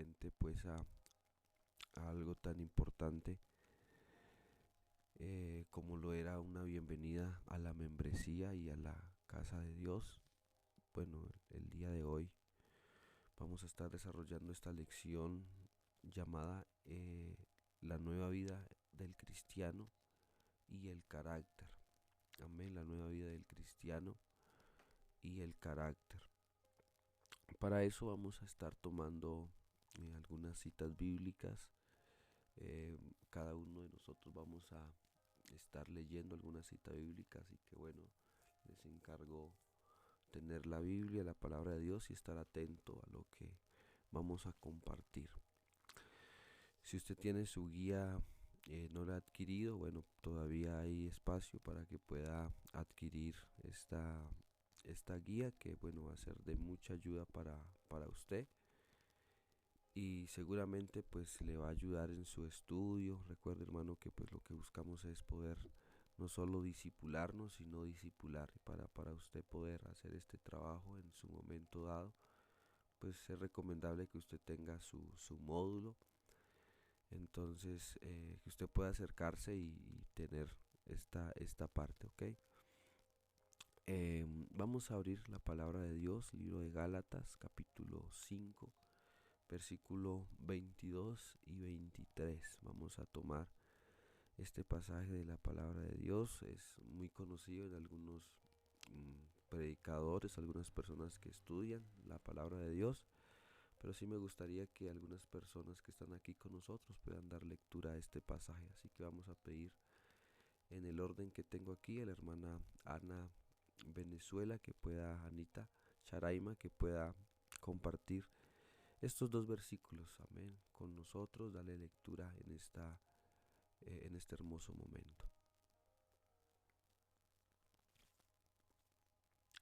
referente pues a algo tan importante como lo era una bienvenida a la membresía y a la casa de Dios. Bueno, el día de hoy vamos a estar desarrollando esta lección llamada la nueva vida del cristiano y el carácter. Amén, la nueva vida del cristiano y el carácter. Para eso vamos a estar tomando algunas citas bíblicas. Cada uno de nosotros vamos a estar leyendo alguna cita bíblica, así que bueno, les encargo tener la Biblia, la palabra de Dios y estar atento a lo que vamos a compartir. Si usted tiene su guía, no la ha adquirido, bueno, todavía hay espacio para que pueda adquirir esta guía que bueno va a ser de mucha ayuda para usted y seguramente pues le va a ayudar en su estudio. Recuerde, hermano, que pues lo que buscamos es poder no solo disipularnos sino disipular. Para usted poder hacer este trabajo en su momento dado, pues es recomendable que usted tenga su módulo, entonces que usted pueda acercarse y tener esta parte, ¿ok? Vamos a abrir la palabra de Dios, libro de Gálatas, capítulo 5, versículo 22 y 23. Vamos a tomar este pasaje de la palabra de Dios. Es muy conocido en algunos predicadores, algunas personas que estudian la palabra de Dios, pero sí me gustaría que algunas personas que están aquí con nosotros puedan dar lectura a este pasaje. Así que vamos a pedir en el orden que tengo aquí a la hermana Ana Venezuela que pueda, Anita Charaima, que pueda compartir estos dos versículos, amén, con nosotros. Dale lectura en este hermoso momento.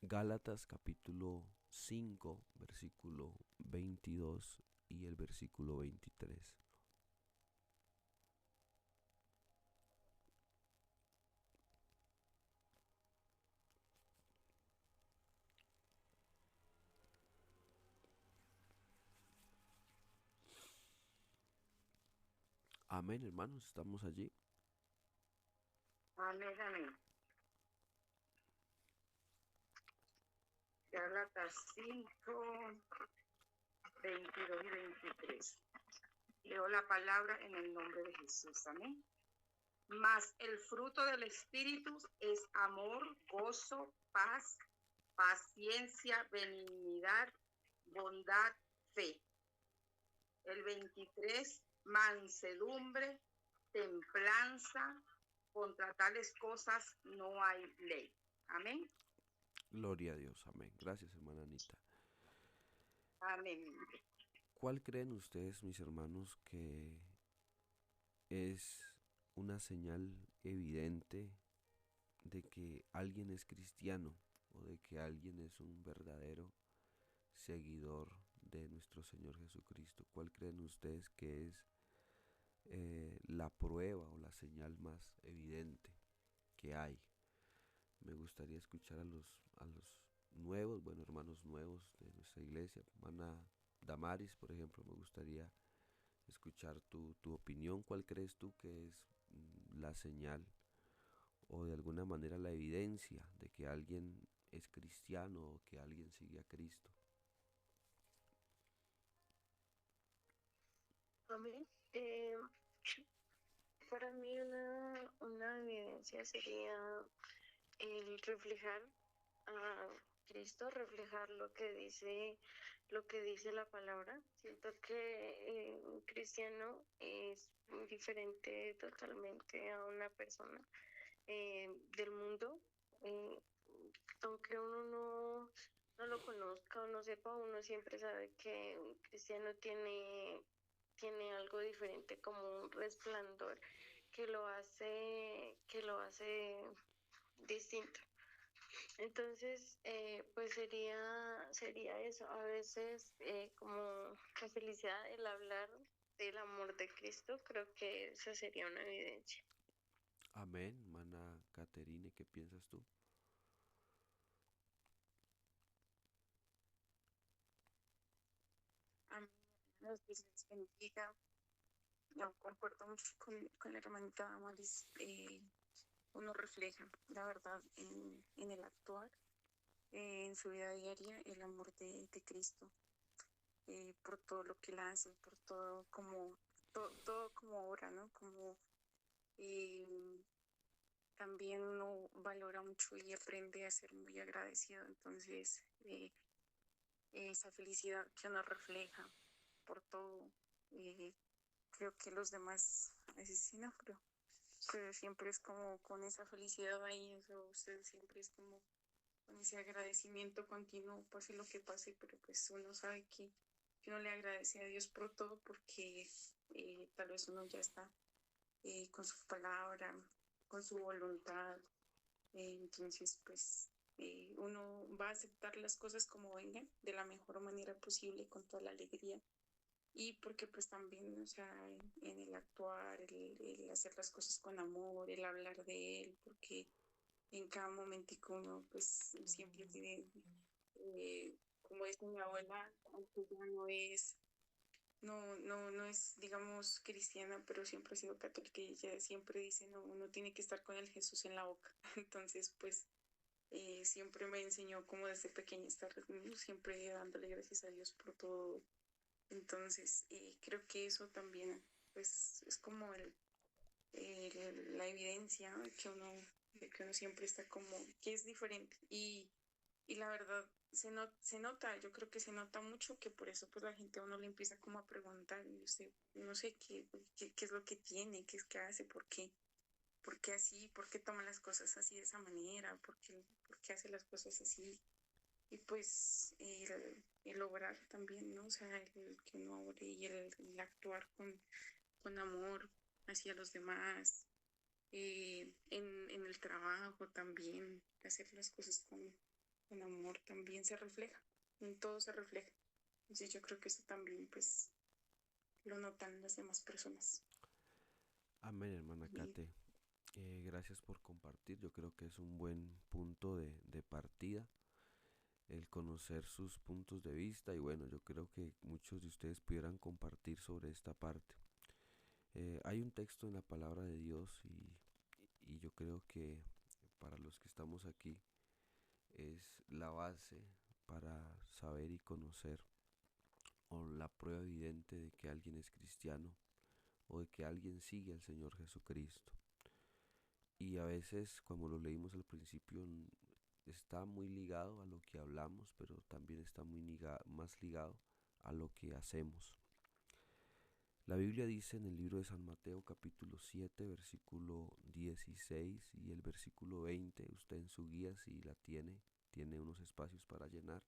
Gálatas capítulo 5, versículo 22 y el versículo 23. Amén, hermanos, estamos allí. Amén, amén. Gálatas 5, 22 y 23. Leo la palabra en el nombre de Jesús. Amén. Mas el fruto del Espíritu es amor, gozo, paz, paciencia, benignidad, bondad, fe. El 23, mansedumbre, templanza. Contra tales cosas no hay ley. Amén. Gloria a Dios, amén. Gracias, hermana Anita. Amén. ¿Cuál creen ustedes, mis hermanos, que es una señal evidente de que alguien es cristiano o de que alguien es un verdadero seguidor de nuestro Señor Jesucristo? ¿Cuál creen ustedes que es la prueba o la señal más evidente que hay? Me gustaría escuchar a los nuevos, bueno, hermanos nuevos de nuestra iglesia. Hermana Damaris, por ejemplo, me gustaría escuchar tu opinión. ¿Cuál crees tú que es la señal o de alguna manera la evidencia de que alguien es cristiano o que alguien sigue a Cristo? Amén. Para mí una evidencia sería el reflejar a Cristo, reflejar lo que dice la palabra. Siento que un cristiano es muy diferente totalmente a una persona del mundo. Eh, Aunque uno no lo conozca o no sepa, uno siempre sabe que un cristiano tiene algo diferente, como un resplandor que lo hace distinto. Entonces, pues sería eso. A veces, como la felicidad, el hablar del amor de Cristo, creo que esa sería una evidencia. Amén, hermana Caterine, ¿qué piensas tú? Amén. Dios les bendiga. Yo concuerdo mucho con la hermanita Amaris. Uno refleja, la verdad, en el actuar, en su vida diaria, el amor de Cristo, por todo lo que él hace, por todo todo como obra, ¿no? Como eh, también uno valora mucho y aprende a ser muy agradecido. Entonces, esa felicidad que uno refleja por todo, eh, creo que los demás, a veces sí, no, pero siempre es como con esa felicidad ahí, eso, usted siempre es como con ese agradecimiento continuo, pase lo que pase, pero pues uno sabe que uno le agradece a Dios por todo porque tal vez uno ya está con su palabra, con su voluntad, entonces pues uno va a aceptar las cosas como vengan de la mejor manera posible, con toda la alegría. Y porque pues también, o sea, en el actuar, el hacer las cosas con amor, el hablar de él, porque en cada momentico uno pues siempre tiene, como dice mi abuela, aunque ya no es, digamos, cristiana, pero siempre ha sido católica y ella siempre dice, no, uno tiene que estar con el Jesús en la boca. Entonces, pues, siempre me enseñó como desde pequeña estar siempre dándole gracias a Dios por todo. Entonces, creo que eso también, pues, es como la evidencia, ¿no? De que uno siempre está como, que es diferente. Y la verdad, se nota, yo creo que se nota mucho que por eso pues la gente a uno le empieza como a preguntar, y usted, no sé qué es lo que tiene, qué es que hace, por qué así, por qué toma las cosas así de esa manera, por qué hace las cosas así. Y pues el obrar también, ¿no? O sea, el que uno obre y el actuar con amor hacia los demás, en el trabajo también, hacer las cosas con amor también se refleja, en todo se refleja. Entonces yo creo que eso también pues lo notan las demás personas. Amén, hermana Y Kate. Gracias por compartir. Yo creo que es un buen punto de partida el conocer sus puntos de vista y bueno, yo creo que muchos de ustedes pudieran compartir sobre esta parte. Hay un texto en la palabra de Dios y yo creo que para los que estamos aquí es la base para saber y conocer o la prueba evidente de que alguien es cristiano o de que alguien sigue al Señor Jesucristo. Y a veces, como lo leímos al principio, está muy ligado a lo que hablamos, pero también está más ligado a lo que hacemos. La Biblia dice en el libro de San Mateo capítulo 7 versículo 16 y el versículo 20, usted en su guía si la tiene unos espacios para llenar,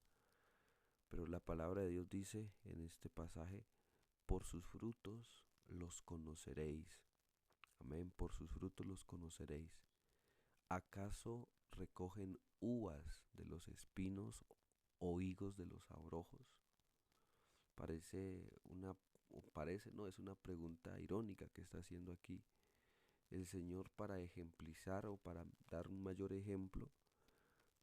pero la palabra de Dios dice en este pasaje, por sus frutos los conoceréis. Amén, por sus frutos los conoceréis. ¿Acaso recogen uvas de los espinos o higos de los abrojos? No, es una pregunta irónica que está haciendo aquí el Señor para ejemplizar o para dar un mayor ejemplo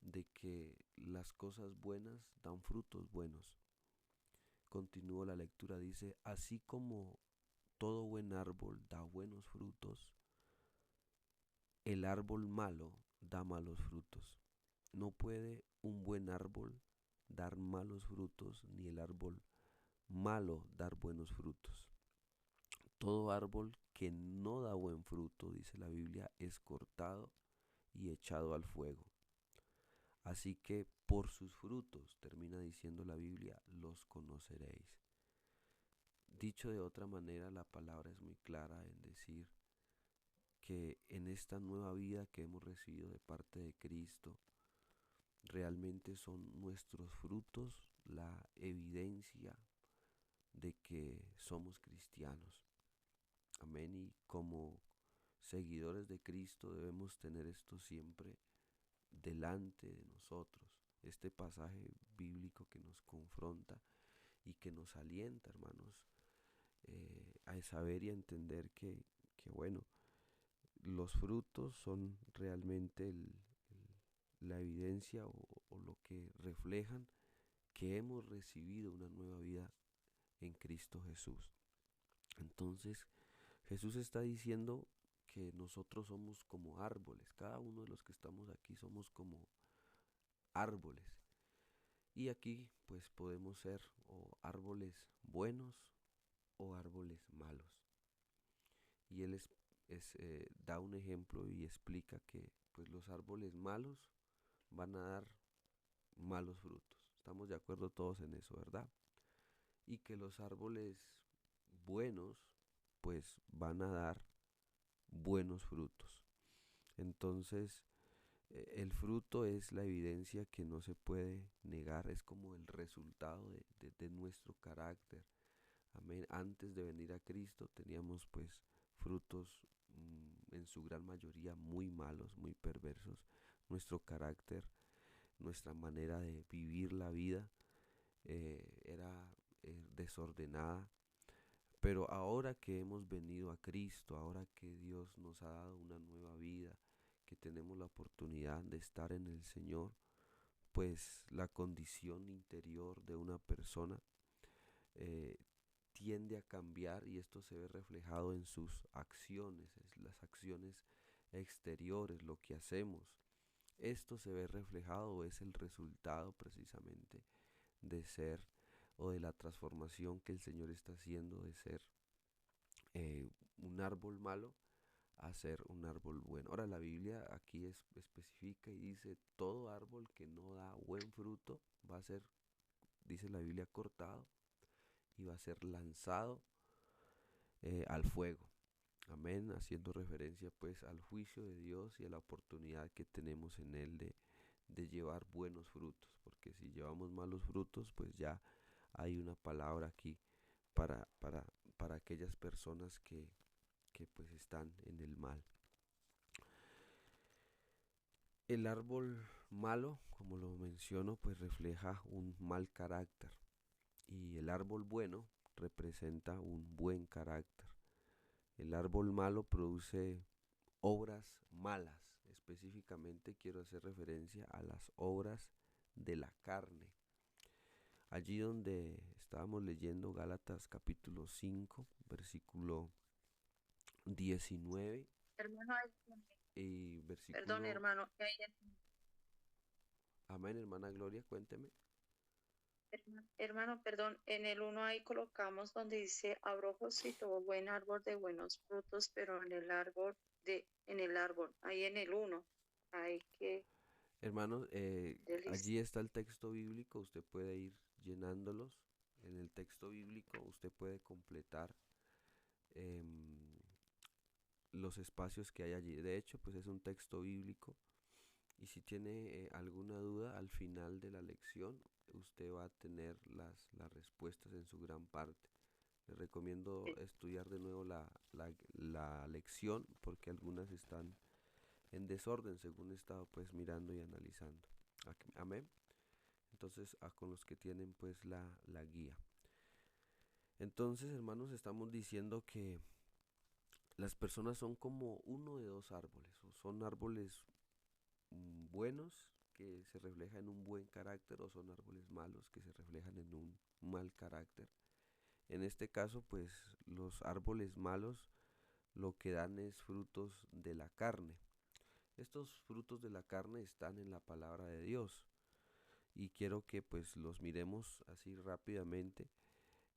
de que las cosas buenas dan frutos buenos. Continúo la lectura, dice, así como todo buen árbol da buenos frutos, el árbol malo da malos frutos. No puede un buen árbol dar malos frutos, ni el árbol malo dar buenos frutos. Todo árbol que no da buen fruto, dice la Biblia, es cortado y echado al fuego. Así que por sus frutos, termina diciendo la Biblia, los conoceréis. Dicho de otra manera, la palabra es muy clara en decir que en esta nueva vida que hemos recibido de parte de Cristo, realmente son nuestros frutos la evidencia de que somos cristianos. Amén. Y como seguidores de Cristo debemos tener esto siempre delante de nosotros. Este pasaje bíblico que nos confronta y que nos alienta, hermanos, a saber y a entender que bueno, los frutos son realmente la evidencia o lo que reflejan que hemos recibido una nueva vida en Cristo Jesús. Entonces Jesús está diciendo que nosotros somos como árboles, cada uno de los que estamos aquí somos como árboles. Y aquí pues podemos ser o árboles buenos o árboles malos. Y él da un ejemplo y explica que pues los árboles malos van a dar malos frutos. Estamos de acuerdo todos en eso, ¿verdad? Y que los árboles buenos pues van a dar buenos frutos. Entonces, el fruto es la evidencia que no se puede negar, es como el resultado de nuestro carácter. Amén. Antes de venir a Cristo teníamos pues frutos en su gran mayoría muy malos, muy perversos. Nuestro carácter, nuestra manera de vivir la vida era desordenada. Pero ahora que hemos venido a Cristo, ahora que Dios nos ha dado una nueva vida, que tenemos la oportunidad de estar en el Señor, pues la condición interior de una persona eh, tiende a cambiar y esto se ve reflejado en sus acciones, las acciones exteriores, lo que hacemos. Esto se ve reflejado, es el resultado precisamente de ser o de la transformación que el Señor está haciendo de ser un árbol malo a ser un árbol bueno. Ahora la Biblia aquí especifica y dice, todo árbol que no da buen fruto va a ser, dice la Biblia, cortado y va a ser lanzado al fuego. Amén, haciendo referencia pues al juicio de Dios y a la oportunidad que tenemos en Él de llevar buenos frutos, porque si llevamos malos frutos, pues ya hay una palabra aquí para, para, para aquellas personas que pues están en el mal. El árbol malo, como lo menciono, pues refleja un mal carácter y el árbol bueno representa un buen carácter. El árbol malo produce obras malas. Específicamente quiero hacer referencia a las obras de la carne. Allí donde estábamos leyendo Gálatas capítulo 5, versículo 19 Hermano, y perdón, versículo... hermano. Amén, hermana Gloria, cuénteme. Hermano, perdón, en el uno ahí colocamos donde dice abrojos y todo buen árbol de buenos frutos, pero en el árbol, ahí en el uno, hay que Hermanos, delis- allí está el texto bíblico, usted puede ir llenándolos. En el texto bíblico usted puede completar em, los espacios que hay allí. De hecho, pues es un texto bíblico. Y si tiene alguna duda al final de la lección, usted va a tener las respuestas en su gran parte. Le recomiendo estudiar de nuevo la lección porque algunas están en desorden según he estado pues mirando y analizando. Amén. Entonces, con los que tienen pues la guía. Entonces, hermanos, estamos diciendo que las personas son como uno de dos árboles, o son árboles buenos que se reflejan en un buen carácter o son árboles malos que se reflejan en un mal carácter. En este caso, pues los árboles malos lo que dan es frutos de la carne. Estos frutos de la carne están en la palabra de Dios y quiero que pues los miremos así rápidamente.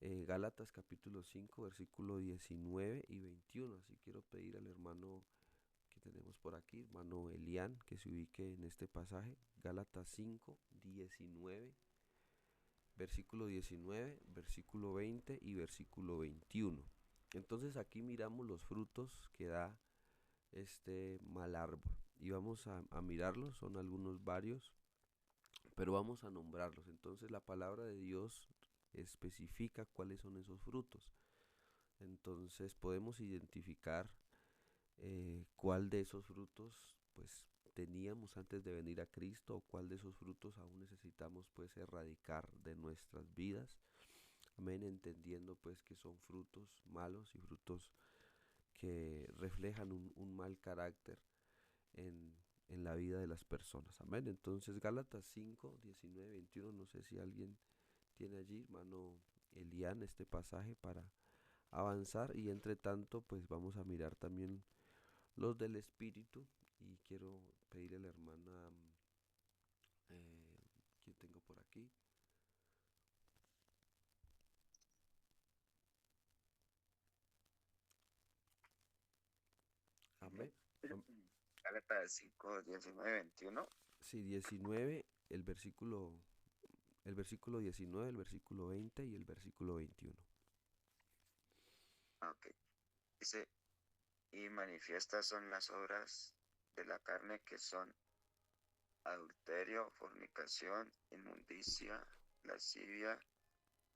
Gálatas capítulo 5 versículo 19 y 21. Así quiero pedir al hermano que tenemos por aquí, hermano Elian, que se ubique en este pasaje. Gálatas 5, 19, versículo 19, versículo 20 y versículo 21. Entonces aquí miramos los frutos que da este mal árbol. Y vamos a mirarlos, son algunos varios, pero vamos a nombrarlos. Entonces la palabra de Dios especifica cuáles son esos frutos. Entonces podemos identificar cuál de esos frutos pues teníamos antes de venir a Cristo o cuál de esos frutos aún necesitamos pues erradicar de nuestras vidas. Amén, entendiendo pues que son frutos malos y frutos que reflejan un mal carácter en, en la vida de las personas. Amén. Entonces Gálatas 5, 19, 21, no sé si alguien tiene allí, hermano Elian este pasaje para avanzar, y entre tanto pues vamos a mirar también los del espíritu. Y quiero pedirle a la hermana, ¿quién tengo por aquí? Amén. Am- Gálatas 5, 19, 21. Sí, 19, el versículo 19, el versículo 20 y el versículo 21. Ok. Dice, y manifiestas son las obras de la carne, que son adulterio, fornicación, inmundicia, lascivia,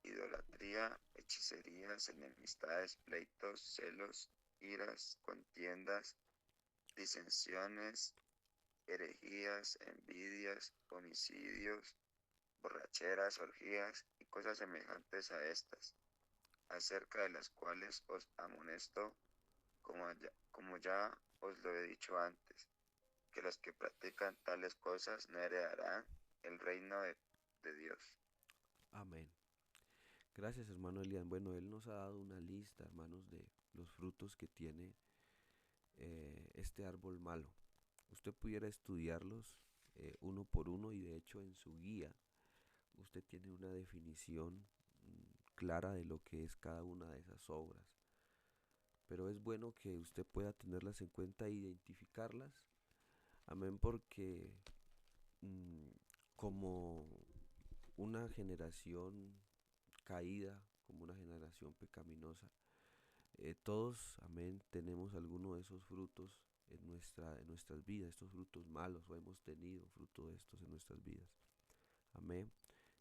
idolatría, hechicerías, enemistades, pleitos, celos, iras, contiendas, disensiones, herejías, envidias, homicidios, borracheras, orgías y cosas semejantes a estas, acerca de las cuales os amonesto, como ya os lo he dicho antes, que los que practican tales cosas no heredarán el reino de Dios. Amén. Gracias, hermano Elian. Bueno, él nos ha dado una lista, hermanos, de los frutos que tiene este árbol malo. Usted pudiera estudiarlos uno por uno, y de hecho en su guía usted tiene una definición clara de lo que es cada una de esas obras. Pero es bueno que usted pueda tenerlas en cuenta e identificarlas. Amén, porque mm, como una generación caída, como una generación pecaminosa, todos, amén, tenemos alguno de esos frutos en nuestras vidas, estos frutos malos, o hemos tenido fruto de estos en nuestras vidas. Amén.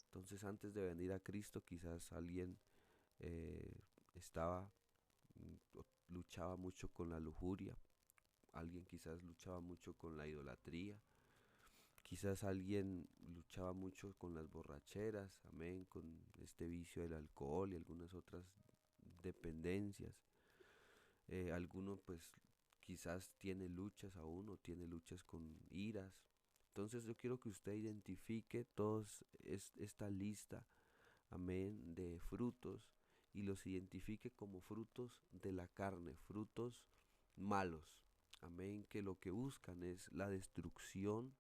Entonces, antes de venir a Cristo, quizás alguien eh, estaba, luchaba mucho con la lujuria, alguien quizás luchaba mucho con la idolatría, quizás alguien luchaba mucho con las borracheras, amén, con este vicio del alcohol y algunas otras dependencias. Alguno pues quizás tiene luchas aún, o tiene luchas con iras. Entonces yo quiero que usted identifique todos esta lista, amén, de frutos, y los identifique como frutos de la carne, frutos malos, amén, que lo que buscan es la destrucción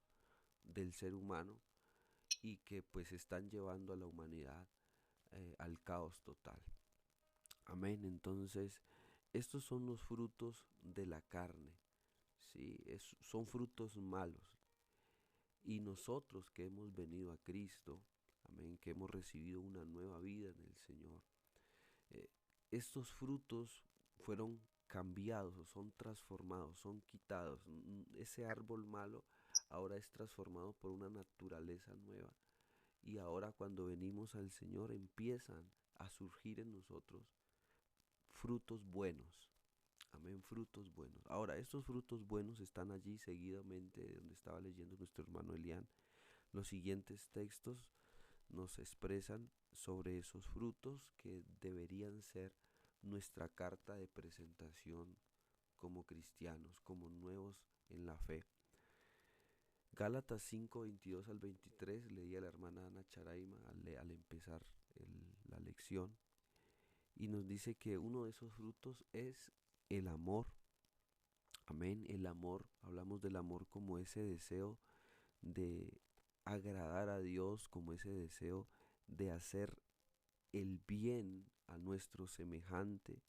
del ser humano, y que pues están llevando a la humanidad al caos total. Amén. Entonces, estos son los frutos de la carne, ¿sí? Son frutos malos. Y nosotros que hemos venido a Cristo, amén, que hemos recibido una nueva vida en el Señor, eh, estos frutos fueron cambiados, o son transformados, son quitados. Ese árbol malo ahora es transformado por una naturaleza nueva. Y ahora cuando venimos al Señor empiezan a surgir en nosotros frutos buenos. Amén, frutos buenos. Ahora, estos frutos buenos están allí seguidamente de donde estaba leyendo nuestro hermano Elian. Los siguientes textos nos expresan sobre esos frutos que deberían ser nuestra carta de presentación como cristianos, como nuevos en la fe. Gálatas 5, 22 al 23, leía a la hermana Ana Charaima al empezar la lección, y nos dice que uno de esos frutos es el amor. Amén, el amor. Hablamos del amor como ese deseo de agradar a Dios, como ese deseo de hacer el bien a nuestro semejante,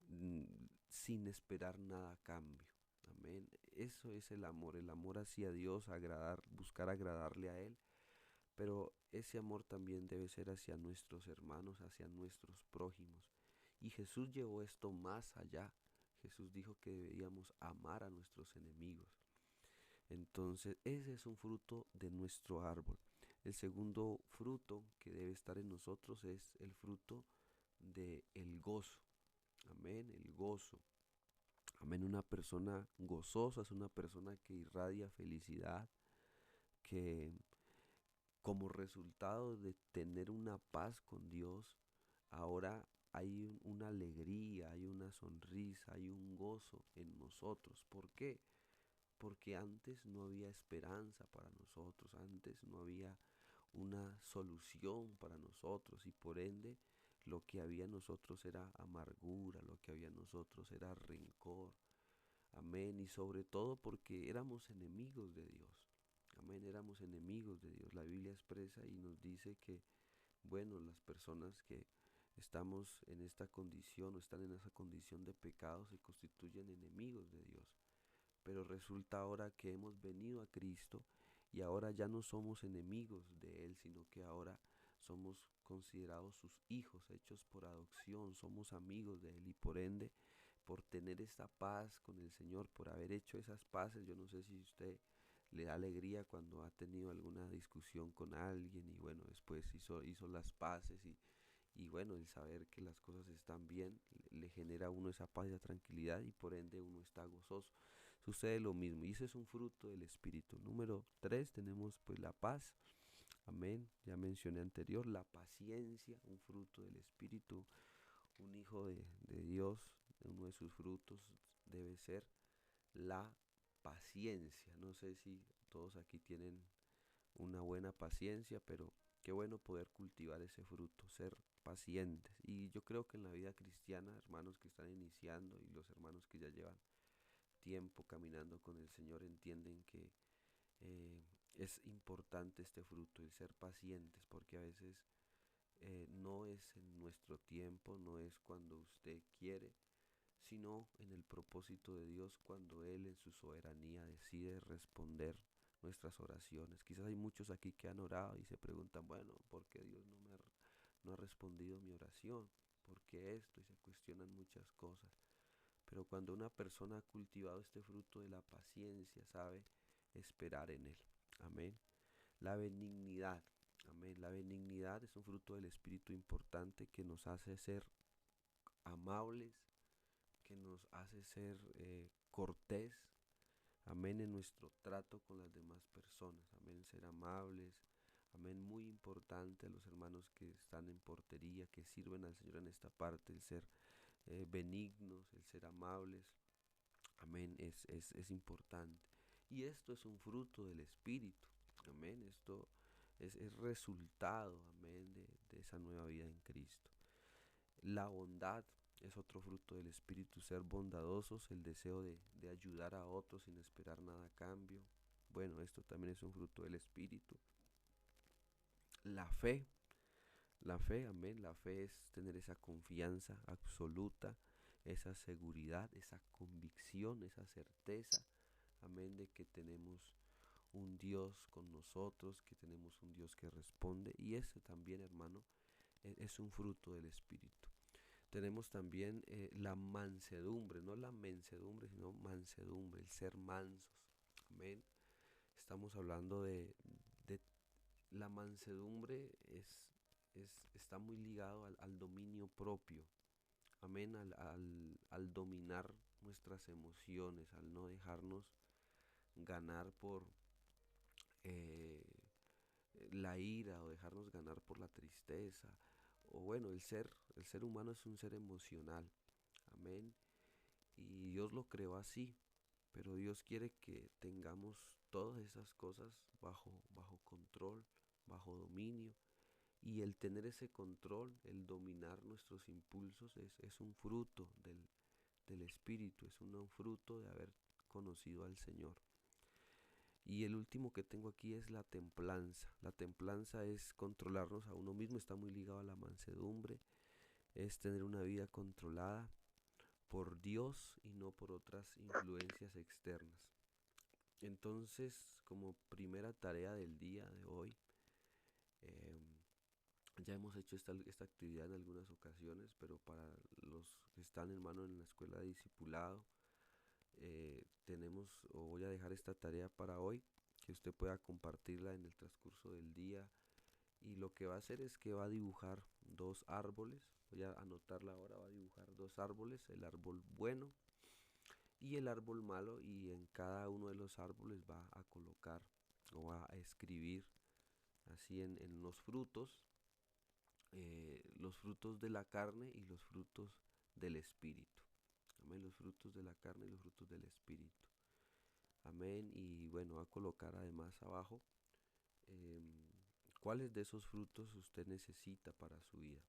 mm, sin esperar nada a cambio. Amén. Eso es el amor hacia Dios, buscar agradarle a Él. Pero ese amor también debe ser hacia nuestros hermanos, hacia nuestros prójimos. Y Jesús llevó esto más allá. Jesús dijo que deberíamos amar a nuestros enemigos. Entonces, ese es un fruto de nuestro árbol. El segundo fruto que debe estar en nosotros es el fruto del gozo. Amén, el gozo. Amén, una persona gozosa es una persona que irradia felicidad, que como resultado de tener una paz con Dios, ahora hay una alegría, hay una sonrisa, hay un gozo en nosotros. ¿Por qué? Porque antes no había esperanza para nosotros, antes no había una solución para nosotros, y por ende lo que había en nosotros era amargura, lo que había en nosotros era rencor. Amén. Y sobre todo porque éramos enemigos de Dios. Amén. Éramos enemigos de Dios. La Biblia expresa y nos dice que, bueno, las personas que estamos en esta condición o están en esa condición de pecado se constituyen enemigos de Dios. Pero resulta ahora que hemos venido a Cristo y ahora ya no somos enemigos de Él, sino que ahora somos considerados sus hijos, hechos por adopción, somos amigos de Él y por ende, por tener esta paz con el Señor, por haber hecho esas paces. Yo no sé si usted le da alegría cuando ha tenido alguna discusión con alguien y bueno, después hizo las paces y bueno, el saber que las cosas están bien le genera a uno esa paz y esa tranquilidad y por ende uno está gozoso. Sucede lo mismo y ese es un fruto del Espíritu. Número 3 tenemos pues la paz. Amén. Ya mencioné anterior, la paciencia, un fruto del Espíritu. Un hijo de Dios, uno de sus frutos debe ser la paciencia. No sé si todos aquí tienen una buena paciencia, pero qué bueno poder cultivar ese fruto, ser pacientes. Y yo creo que en la vida cristiana, hermanos que están iniciando y los hermanos que ya llevan tiempo caminando con el Señor entienden que es importante este fruto, el ser pacientes, porque a veces no es en nuestro tiempo, no es cuando usted quiere, sino en el propósito de Dios cuando Él en su soberanía decide responder nuestras oraciones. Quizás hay muchos aquí que han orado y se preguntan, bueno, ¿por qué Dios no ha respondido mi oración? ¿Por qué esto? Y se cuestionan muchas cosas. Pero cuando una persona ha cultivado este fruto de la paciencia, sabe esperar en Él. Amén. La benignidad. Amén. La benignidad es un fruto del Espíritu importante que nos hace ser amables, que nos hace ser cortés. Amén. En nuestro trato con las demás personas. Amén. Ser amables. Amén. Muy importante a los hermanos que están en portería, que sirven al Señor en esta parte, el ser benignos, el ser amables. Amén, es importante. Y esto es un fruto del Espíritu. Amén, esto es resultado, amén, de esa nueva vida en Cristo. La bondad es otro fruto del Espíritu, ser bondadosos, el deseo de ayudar a otros sin esperar nada a cambio. Bueno, esto también es un fruto del Espíritu. La fe, amén, la fe es tener esa confianza absoluta, esa seguridad, esa convicción, esa certeza, amén, de que tenemos un Dios con nosotros, que tenemos un Dios que responde y ese también, hermano, es un fruto del Espíritu. Tenemos también la mansedumbre, no la mensedumbre, sino mansedumbre, el ser mansos, amén. Estamos hablando de la mansedumbre está muy ligado al dominio propio, amén, al dominar nuestras emociones, al no dejarnos ganar por eh, la ira o dejarnos ganar por la tristeza. O bueno, el ser humano es un ser emocional, amén, y Dios lo creó así, pero Dios quiere que tengamos todas esas cosas bajo control, bajo dominio. Y el tener ese control, el dominar nuestros impulsos, es un fruto del Espíritu, es un fruto de haber conocido al Señor. Y el último que tengo aquí es la templanza. La templanza es controlarnos a uno mismo, está muy ligado a la mansedumbre, es tener una vida controlada por Dios y no por otras influencias externas. Entonces, como primera tarea del día de hoy, eh, ya hemos hecho esta actividad en algunas ocasiones, pero para los que están, hermano, en la escuela de discipulado, tenemos o voy a dejar esta tarea para hoy, que usted pueda compartirla en el transcurso del día. Y lo que va a hacer es que va a dibujar dos árboles. Voy a anotarla ahora, va a dibujar dos árboles, el árbol bueno y el árbol malo. Y en cada uno de los árboles va a colocar o va a escribir así en los frutos de la carne y los frutos del espíritu. Amén, los frutos de la carne y los frutos del espíritu. Amén, y bueno, va a colocar además abajo cuáles de esos frutos usted necesita para su vida,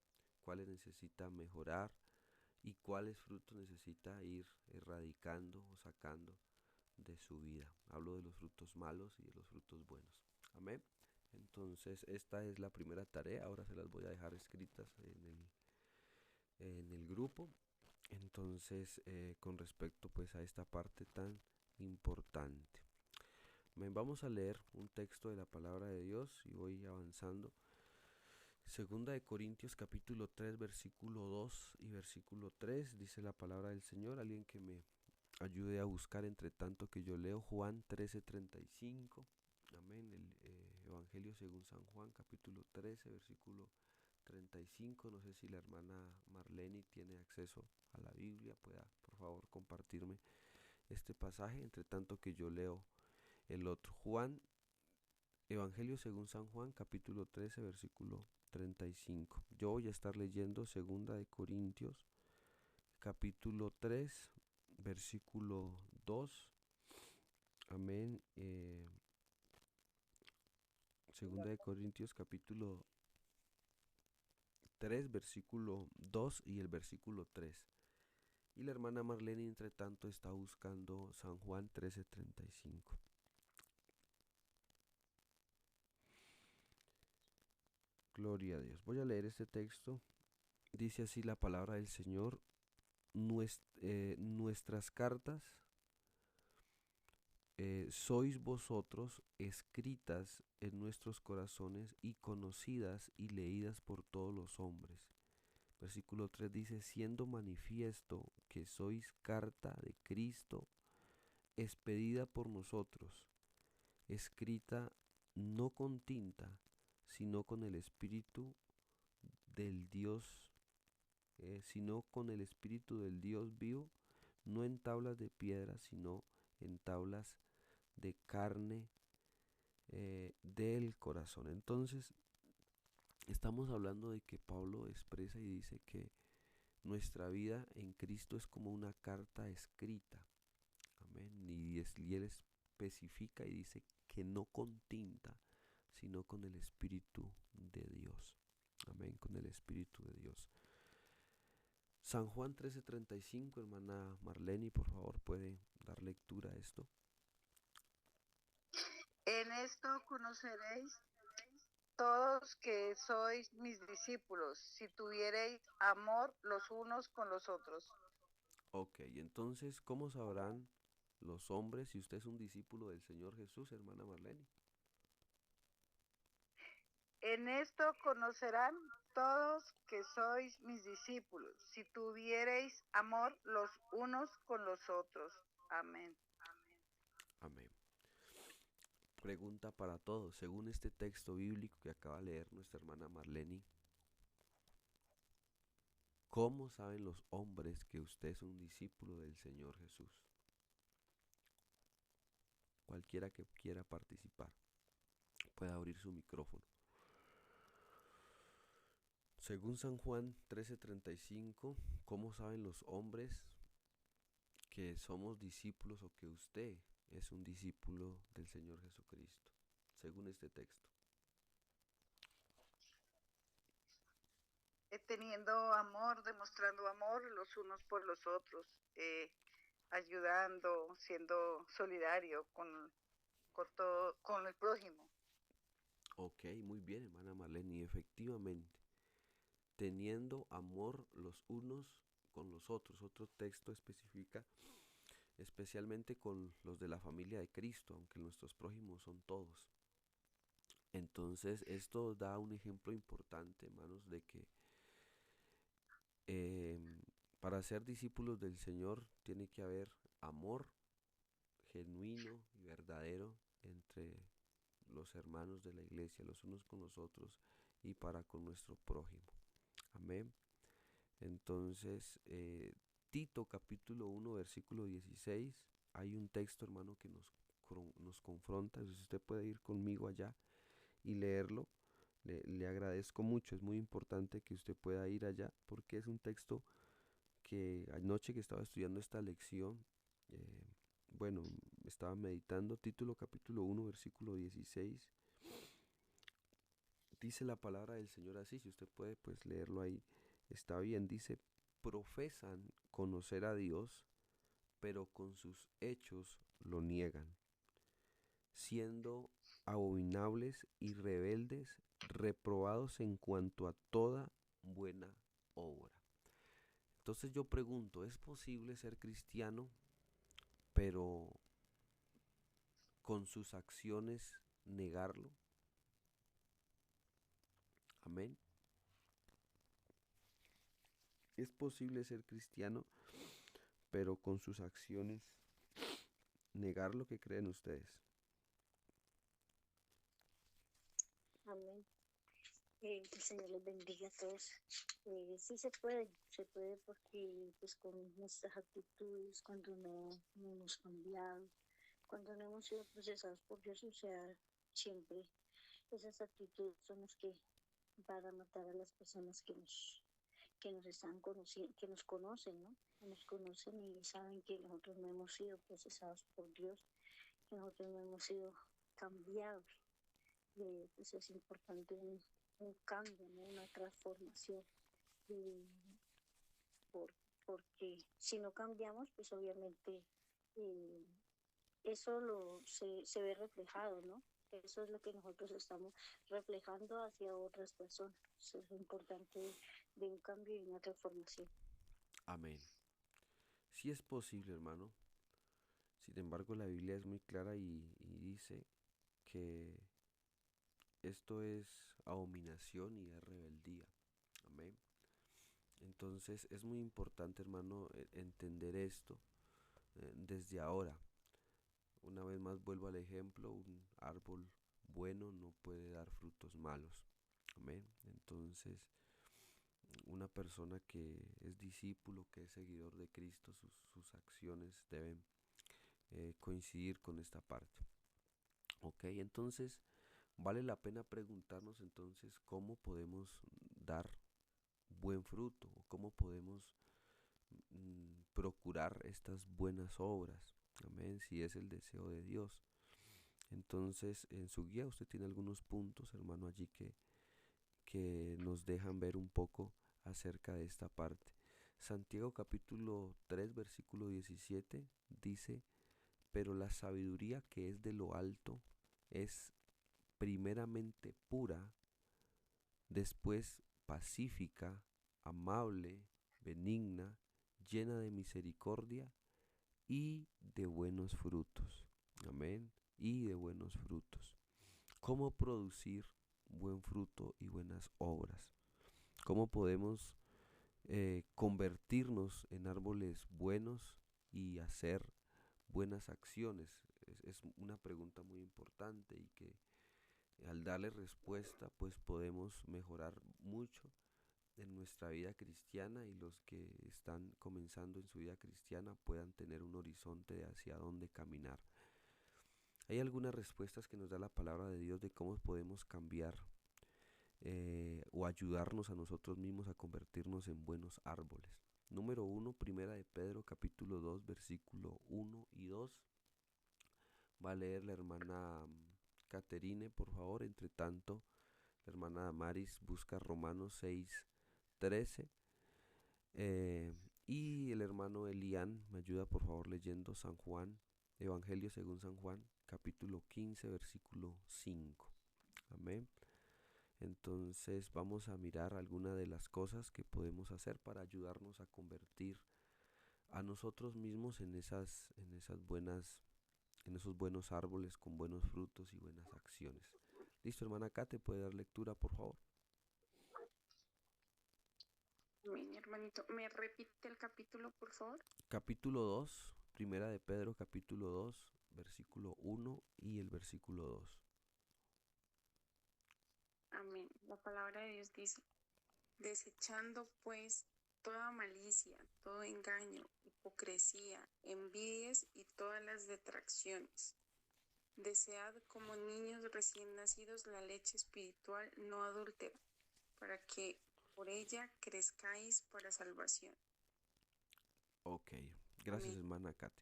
cuáles necesita mejorar y cuáles frutos necesita ir erradicando o sacando de su vida. Hablo de los frutos malos y de los frutos buenos. Amén. Entonces esta es la primera tarea. Ahora se las voy a dejar escritas en el grupo. Entonces con respecto pues a esta parte tan importante. Vamos a leer un texto de la palabra de Dios y voy avanzando. Segunda de Corintios capítulo 3 versículo 2 y versículo 3 dice la palabra del Señor. Alguien que me ayude a buscar entre tanto que yo leo. Juan 13:35. Amén. El Evangelio según San Juan capítulo 13 versículo 35. No sé si la hermana Marlene tiene acceso a la Biblia, pueda por favor compartirme este pasaje entre tanto que yo leo el otro. Juan, Evangelio según San Juan capítulo 13 versículo 35. Yo voy a estar leyendo segunda de Corintios capítulo 3 versículo 2. Amén. Segunda de Corintios capítulo 3 versículo 2 y el versículo 3. Y la hermana Marlene entre tanto está buscando San Juan 13:35. Gloria a Dios. Voy a leer este texto. Dice así la palabra del Señor. Nuestras cartas sois vosotros escritas en nuestros corazones y conocidas y leídas por todos los hombres. Versículo 3 dice, siendo manifiesto que sois carta de Cristo, expedida por nosotros, escrita no con tinta, sino con el Espíritu del Dios, vivo, no en tablas de piedra, sino en tablas de carne del corazón. Entonces, estamos hablando de que Pablo expresa y dice que nuestra vida en Cristo es como una carta escrita. Amén. Y él especifica y dice que no con tinta, sino con el Espíritu de Dios. Amén, con el Espíritu de Dios. San Juan 13:35, hermana Marlene, por favor, puede dar lectura a esto. En esto conoceréis todos que sois mis discípulos, si tuviereis amor los unos con los otros. Ok, entonces, ¿cómo sabrán los hombres si usted es un discípulo del Señor Jesús, hermana Marlene? En esto conocerán todos que sois mis discípulos, si tuviereis amor los unos con los otros. Amén. Amén. Pregunta para todos, según este texto bíblico que acaba de leer nuestra hermana Marlene, ¿cómo saben los hombres que usted es un discípulo del Señor Jesús? Cualquiera que quiera participar puede abrir su micrófono. Según San Juan 13:35, ¿cómo saben los hombres que somos discípulos o que usted es un discípulo del Señor Jesucristo? Según este texto. Teniendo amor, demostrando amor los unos por los otros, ayudando, siendo solidario con el prójimo. Ok, muy bien, hermana Marlene, y efectivamente, teniendo amor los unos con los otros. Otro texto especifica especialmente con los de la familia de Cristo, aunque nuestros prójimos son todos. Entonces, esto da un ejemplo importante, hermanos, de que para ser discípulos del Señor tiene que haber amor genuino y verdadero entre los hermanos de la iglesia, los unos con los otros y para con nuestro prójimo. Amén. Entonces, Tito capítulo 1 versículo 16, hay un texto, hermano, que nos confronta. Si usted puede ir conmigo allá y leerlo, le agradezco mucho. Es muy importante que usted pueda ir allá porque es un texto que anoche que estaba estudiando esta lección, bueno, estaba meditando. Título capítulo 1 versículo 16, dice la palabra del Señor así. Si usted puede pues leerlo ahí Está bien, dice, profesan conocer a Dios, pero con sus hechos lo niegan, siendo abominables y rebeldes, reprobados en cuanto a toda buena obra. Entonces yo pregunto, ¿es posible ser cristiano, pero con sus acciones negarlo? Amén. ¿Es posible ser cristiano, pero con sus acciones negar lo que creen ustedes? Amén. Que el Señor les bendiga a todos. Sí se puede porque pues con nuestras actitudes, cuando no hemos cambiado, cuando no hemos sido procesados por Dios, o sea, siempre esas actitudes son las que van a matar a las personas que nos están conociendo, que nos conocen, ¿no? Que nos conocen y saben que nosotros no hemos sido procesados por Dios, que nosotros no hemos sido cambiados. Pues es importante un cambio, ¿no? Una transformación, eh, por, porque si no cambiamos, pues obviamente eh, eso se ve reflejado, ¿no? Eso es lo que nosotros estamos reflejando hacia otras personas. Eso es lo importante de un cambio y una transformación. Amén. Sí es posible, hermano. Sin embargo, la Biblia es muy clara y dice que esto es abominación y es rebeldía. Amén. Entonces es muy importante, hermano, entender esto desde ahora. Una vez más vuelvo al ejemplo, un árbol bueno no puede dar frutos malos. Amén. Entonces, una persona que es discípulo, que es seguidor de Cristo, sus acciones deben coincidir con esta parte. Ok, entonces vale la pena preguntarnos entonces cómo podemos dar buen fruto, o cómo podemos procurar estas buenas obras. Amén, si es el deseo de Dios. Entonces, en su guía usted tiene algunos puntos, hermano, allí que nos dejan ver un poco acerca de esta parte. Santiago capítulo 3 versículo 17 dice, pero la sabiduría que es de lo alto es primeramente pura, después pacífica, amable, benigna, llena de misericordia y de buenos frutos. Amén. Y de buenos frutos. ¿Cómo producir buen fruto y buenas obras? ¿Cómo podemos convertirnos en árboles buenos y hacer buenas acciones? Es una pregunta muy importante y que al darle respuesta pues podemos mejorar mucho en nuestra vida cristiana, y los que están comenzando en su vida cristiana puedan tener un horizonte de hacia dónde caminar. Hay algunas respuestas que nos da la palabra de Dios de cómo podemos cambiar o ayudarnos a nosotros mismos a convertirnos en buenos árboles. Número 1, primera de Pedro capítulo 2 versículo 1 y 2. Va a leer la hermana Caterine, por favor. Entre tanto, la hermana Maris busca Romanos 6:13. Y el hermano Elian me ayuda, por favor, leyendo San Juan, Evangelio según San Juan, capítulo 15, versículo 5. Amén. Entonces vamos a mirar algunas de las cosas que podemos hacer para ayudarnos a convertir a nosotros mismos en esas en esos buenos árboles con buenos frutos y buenas acciones. Listo, hermana Kate, ¿puede dar lectura, por favor? Mi hermanito, ¿me repite el capítulo, por favor? Capítulo 2, primera de Pedro, capítulo 2, versículo 1 y el versículo 2. Amén. La palabra de Dios dice, desechando pues toda malicia, todo engaño, hipocresía, envidias y todas las detracciones. Desead como niños recién nacidos la leche espiritual no adúltera, para que por ella crezcáis para salvación. Ok, gracias, Amén. hermana Kate.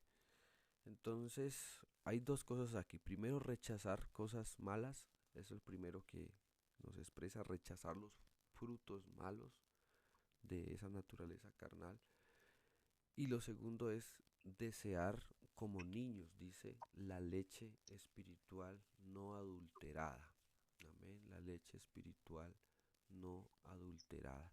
Entonces, hay dos cosas aquí. Primero, rechazar cosas malas. Eso es el primero que nos expresa, rechazar los frutos malos. de esa naturaleza carnal. Y lo segundo es desear como niños, dice, la leche espiritual no adulterada. Amén, la leche espiritual no adulterada.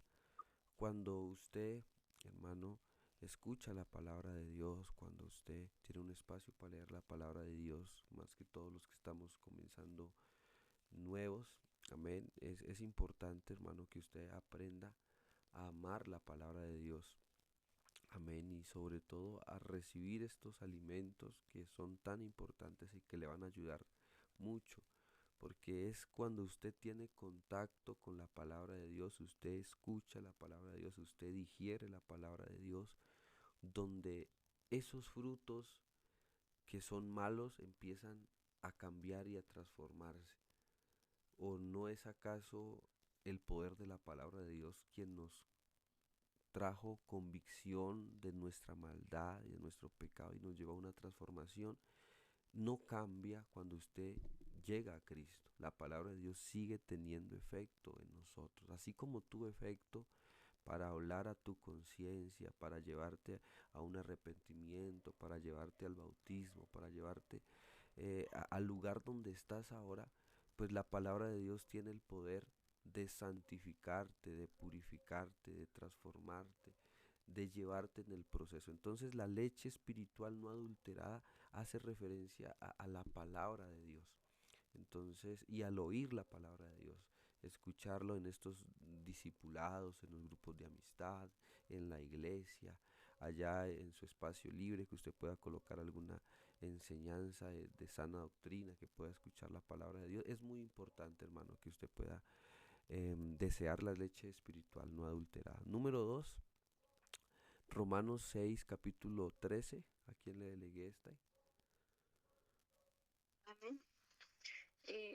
Cuando usted, hermano, escucha la palabra de Dios, cuando usted tiene un espacio para leer la palabra de Dios, más que todos los que estamos comenzando nuevos, amén, es importante, hermano, que usted aprenda a amar la palabra de Dios. Amén, y sobre todo a recibir estos alimentos que son tan importantes y que le van a ayudar mucho, porque es cuando usted tiene contacto con la palabra de Dios, usted escucha la palabra de Dios, usted digiere la palabra de Dios, donde esos frutos que son malos empiezan a cambiar y a transformarse. ¿O no es acaso el poder de la palabra de Dios quien nos trajo convicción de nuestra maldad y de nuestro pecado y nos lleva a una transformación? No cambia cuando usted llega a Cristo. La palabra de Dios sigue teniendo efecto en nosotros, así como tuvo efecto para hablar a tu conciencia, para llevarte a un arrepentimiento, para llevarte al bautismo, para llevarte al lugar donde estás ahora. Pues la palabra de Dios tiene el poder de santificarte, de purificarte, de transformarte, de llevarte en el proceso. Entonces la leche espiritual no adulterada hace referencia a la palabra de Dios. Entonces, y al oír la palabra de Dios, escucharlo en estos discipulados, en los grupos de amistad, en la iglesia, allá en su espacio libre, que usted pueda colocar alguna enseñanza de sana doctrina, que pueda escuchar la palabra de Dios. Es muy importante, hermano, que usted pueda desear la leche espiritual no adulterada. Número 2, Romanos 6, capítulo 13. ¿A quién le delegué esta? Amén.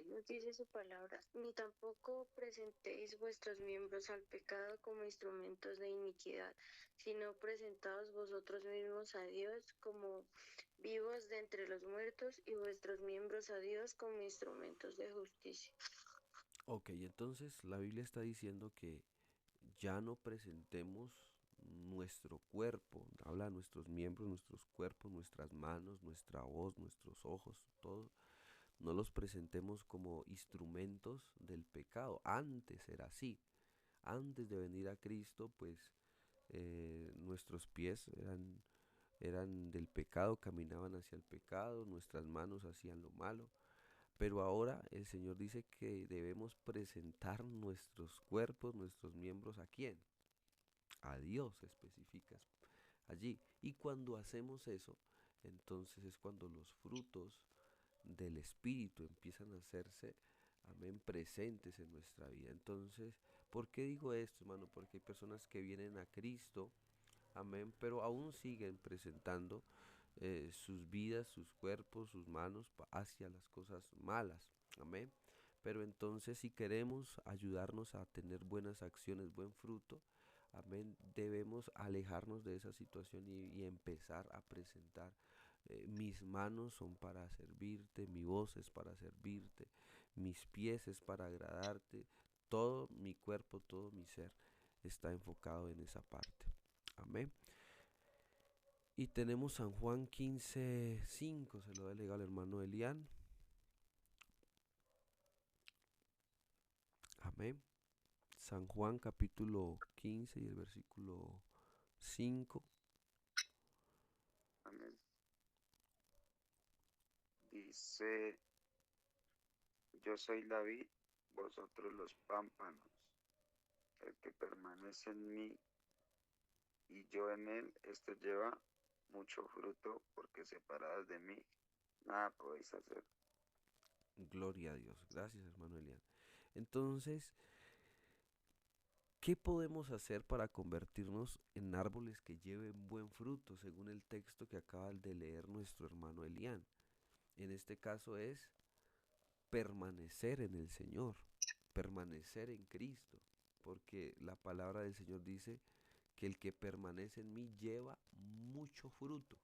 Nos dice su palabra, ni tampoco presentéis vuestros miembros al pecado como instrumentos de iniquidad, sino presentaos vosotros mismos a Dios como vivos de entre los muertos y vuestros miembros a Dios como instrumentos de justicia. Ok, entonces la Biblia está diciendo que ya no presentemos nuestro cuerpo, habla de nuestros miembros, nuestros cuerpos, nuestras manos, nuestra voz, nuestros ojos, todo, no los presentemos como instrumentos del pecado. Antes era así. Antes de venir a Cristo, pues nuestros pies eran del pecado, caminaban hacia el pecado, nuestras manos hacían lo malo. Pero ahora el Señor dice que debemos presentar nuestros cuerpos, nuestros miembros, ¿a quién? A Dios, especificas allí. Y cuando hacemos eso, entonces es cuando los frutos del Espíritu empiezan a hacerse, amén, presentes en nuestra vida. Entonces, ¿por qué digo esto, hermano? Porque hay personas que vienen a Cristo, amén, pero aún siguen presentando sus vidas, sus cuerpos, sus manos hacia las cosas malas, amén. Pero entonces si queremos ayudarnos a tener buenas acciones, buen fruto, amén, debemos alejarnos de esa situación y empezar a presentar. Mis manos son para servirte, mi voz es para servirte, mis pies es para agradarte, todo mi cuerpo, todo mi ser está enfocado en esa parte. Amén. Y tenemos San Juan 15:5, se lo delega al hermano Elian. Amén. San Juan capítulo 15 y el versículo 5. Amén. Dice, yo soy la vid, vosotros los pámpanos. El que permanece en mí y yo en él, este lleva mucho fruto, porque separados de mí, nada podéis hacer. Gloria a Dios. Gracias, hermano Elian. Entonces, ¿qué podemos hacer para convertirnos en árboles que lleven buen fruto, según el texto que acaba de leer nuestro hermano Elian? En este caso es permanecer en el Señor, permanecer en Cristo, porque la palabra del Señor dice que el que permanece en mí lleva mucho fruto,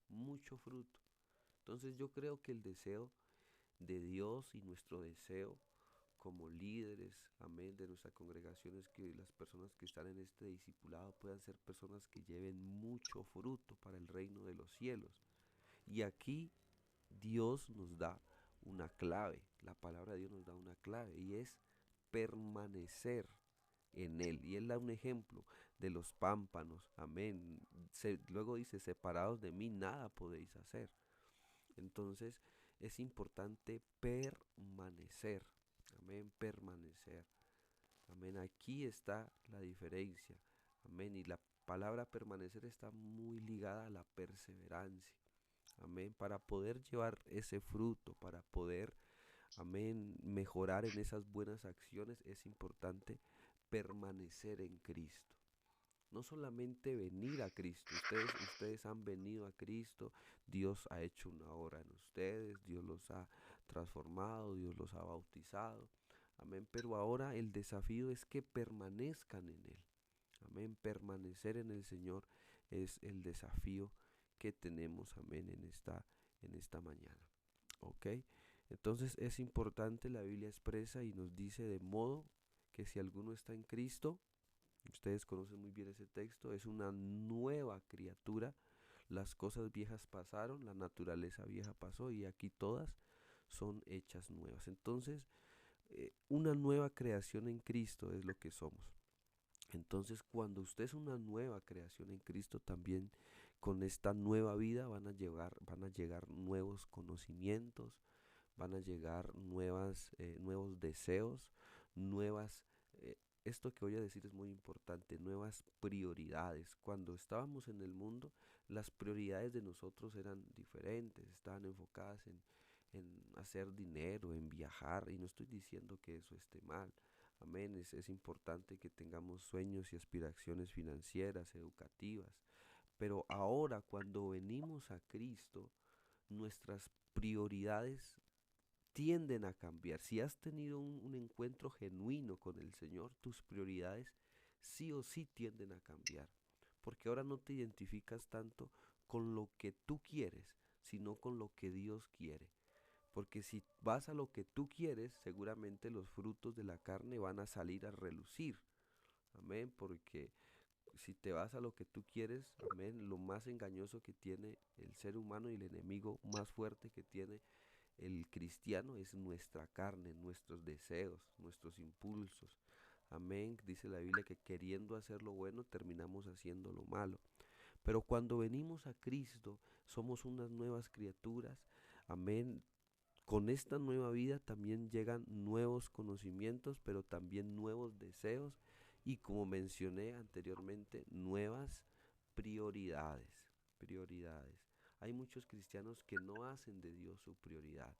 mucho fruto. Entonces yo creo que el deseo de Dios y nuestro deseo como líderes, amén, de nuestras congregaciones, que las personas que están en este discipulado puedan ser personas que lleven mucho fruto para el reino de los cielos. Y aquí Dios nos da una clave, la palabra de Dios nos da una clave y es permanecer en Él. Y Él da un ejemplo de los pámpanos, amén. Luego dice, separados de mí nada podéis hacer. Entonces es importante permanecer, amén, permanecer. Amén, aquí está la diferencia, amén. Y la palabra permanecer está muy ligada a la perseverancia. Amén, para poder llevar ese fruto, para poder, amén, mejorar en esas buenas acciones, es importante permanecer en Cristo. No solamente venir a Cristo, ustedes han venido a Cristo, Dios ha hecho una obra en ustedes, Dios los ha transformado, Dios los ha bautizado, amén, pero ahora el desafío es que permanezcan en Él, amén, permanecer en el Señor es el desafío que tenemos, amén, en esta mañana, ¿ok? Entonces es importante, la Biblia expresa y nos dice de modo que si alguno está en Cristo, ustedes conocen muy bien ese texto, es una nueva criatura, las cosas viejas pasaron, la naturaleza vieja pasó y aquí todas son hechas nuevas. Entonces, una nueva creación en Cristo es lo que somos. Entonces, cuando usted es una nueva creación en Cristo, también con esta nueva vida van a llegar nuevos conocimientos, van a llegar nuevos deseos, nuevas, esto que voy a decir es muy importante, nuevas prioridades. Cuando estábamos en el mundo, las prioridades de nosotros eran diferentes, estaban enfocadas en hacer dinero, en viajar, y no estoy diciendo que eso esté mal. Amén, es importante que tengamos sueños y aspiraciones financieras, educativas, pero ahora cuando venimos a Cristo, nuestras prioridades tienden a cambiar. Si has tenido un encuentro genuino con el Señor, tus prioridades sí o sí tienden a cambiar. Porque ahora no te identificas tanto con lo que tú quieres, sino con lo que Dios quiere. Porque si vas a lo que tú quieres, seguramente los frutos de la carne van a salir a relucir. Amén, porque si te vas a lo que tú quieres, amén, lo más engañoso que tiene el ser humano y el enemigo más fuerte que tiene el cristiano es nuestra carne, nuestros deseos, nuestros impulsos. Amén. Dice la Biblia que queriendo hacer lo bueno terminamos haciendo lo malo. Pero cuando venimos a Cristo somos unas nuevas criaturas. Amén. Con esta nueva vida también llegan nuevos conocimientos, pero también nuevos deseos y, como mencioné anteriormente, nuevas prioridades. Prioridades. Hay muchos cristianos que no hacen de Dios su prioridad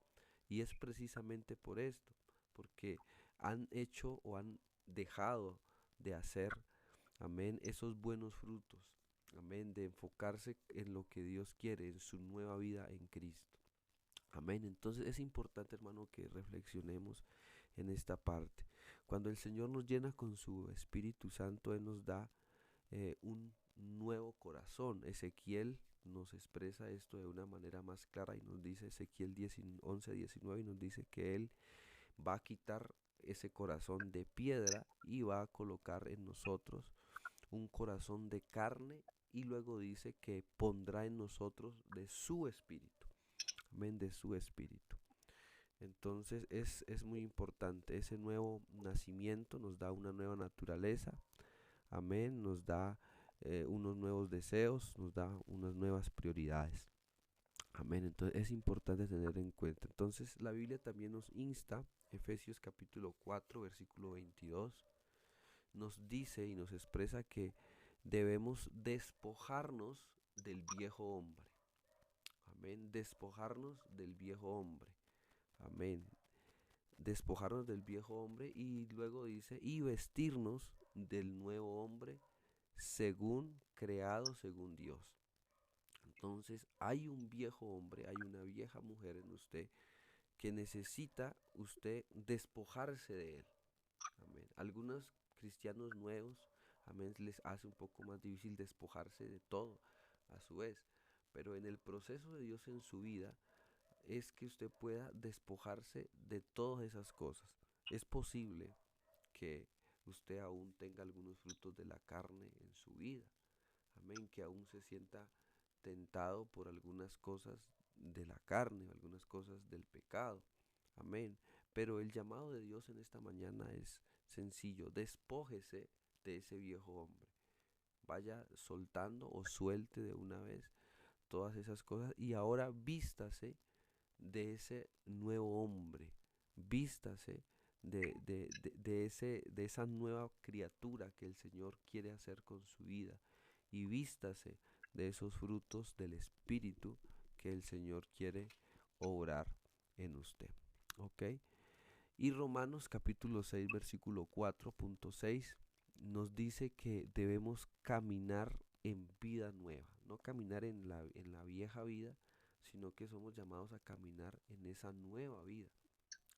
y es precisamente por esto, porque han hecho o han dejado de hacer, amén, esos buenos frutos, amén, de enfocarse en lo que Dios quiere, en su nueva vida en Cristo. Amén. Entonces es importante, hermano, que reflexionemos en esta parte. Cuando el Señor nos llena con su Espíritu Santo, Él nos da un nuevo corazón. Ezequiel nos expresa esto de una manera más clara y nos dice, Ezequiel 11:19, y nos dice que Él va a quitar ese corazón de piedra y va a colocar en nosotros un corazón de carne, y luego dice que pondrá en nosotros de su espíritu. Amén, de su espíritu. Entonces es muy importante, ese nuevo nacimiento nos da una nueva naturaleza, amén, nos da unos nuevos deseos, nos da unas nuevas prioridades, amén. Entonces es importante tener en cuenta. Entonces la Biblia también nos insta, Efesios capítulo 4 versículo 22, nos dice y nos expresa que debemos despojarnos del viejo hombre. Amén, despojarnos del viejo hombre. Amén. Despojarnos del viejo hombre y luego dice, y vestirnos del nuevo hombre según creado según Dios. Entonces hay un viejo hombre, hay una vieja mujer en usted que necesita usted despojarse de él. Amén. Algunos cristianos nuevos, amén, les hace un poco más difícil despojarse de todo a su vez. Pero en el proceso de Dios en su vida es que usted pueda despojarse de todas esas cosas. Es posible que usted aún tenga algunos frutos de la carne en su vida. Amén, que aún se sienta tentado por algunas cosas de la carne, algunas cosas del pecado. Amén. Pero el llamado de Dios en esta mañana es sencillo: despójese de ese viejo hombre. Vaya soltando o suelte de una vez todas esas cosas y ahora vístase de ese nuevo hombre. Vístase de esa nueva criatura que el Señor quiere hacer con su vida, y vístase de esos frutos del Espíritu que el Señor quiere obrar en usted. ¿Ok? Y Romanos capítulo 6 versículo 4.6 nos dice que debemos caminar en vida nueva, no caminar en la vieja vida, sino que somos llamados a caminar en esa nueva vida.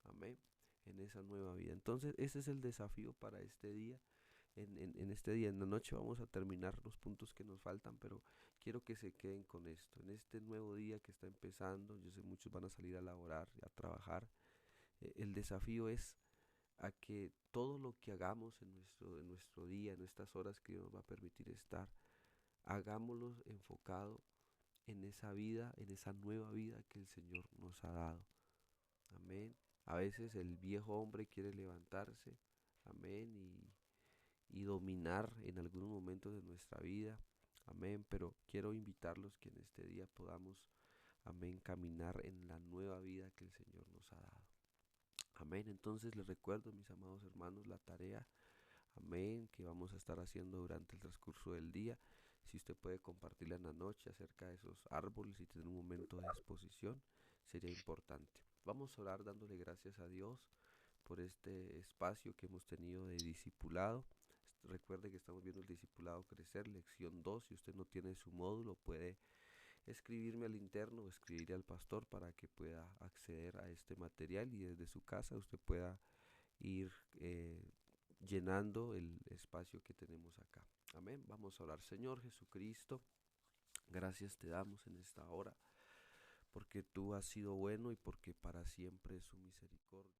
Amén. En esa nueva vida. Entonces ese es el desafío para este día. En este día, en la noche vamos a terminar los puntos que nos faltan, pero quiero que se queden con esto. En este nuevo día que está empezando, yo sé muchos van a salir a laborar, a trabajar. El desafío es a que todo lo que hagamos en nuestro día, en estas horas que Dios nos va a permitir estar, hagámoslo enfocado en esa vida, en esa nueva vida que el Señor nos ha dado. Amén. A veces el viejo hombre quiere levantarse, amén, y dominar en algunos momentos de nuestra vida, amén, pero quiero invitarlos que en este día podamos, amén, caminar en la nueva vida que el Señor nos ha dado. Amén. Entonces les recuerdo, mis amados hermanos, la tarea, amén, que vamos a estar haciendo durante el transcurso del día. Si usted puede compartirla en la noche acerca de esos árboles y tener un momento de exposición, sería importante. Vamos a orar dándole gracias a Dios por este espacio que hemos tenido de discipulado. Recuerde que estamos viendo el discipulado crecer, lección 2. Si usted no tiene su módulo, puede escribirme al interno o escribirle al pastor para que pueda acceder a este material y desde su casa usted pueda ir llenando el espacio que tenemos acá. Amén. Vamos a orar. Señor Jesucristo, gracias te damos en esta hora, porque tú has sido bueno y porque para siempre es su misericordia.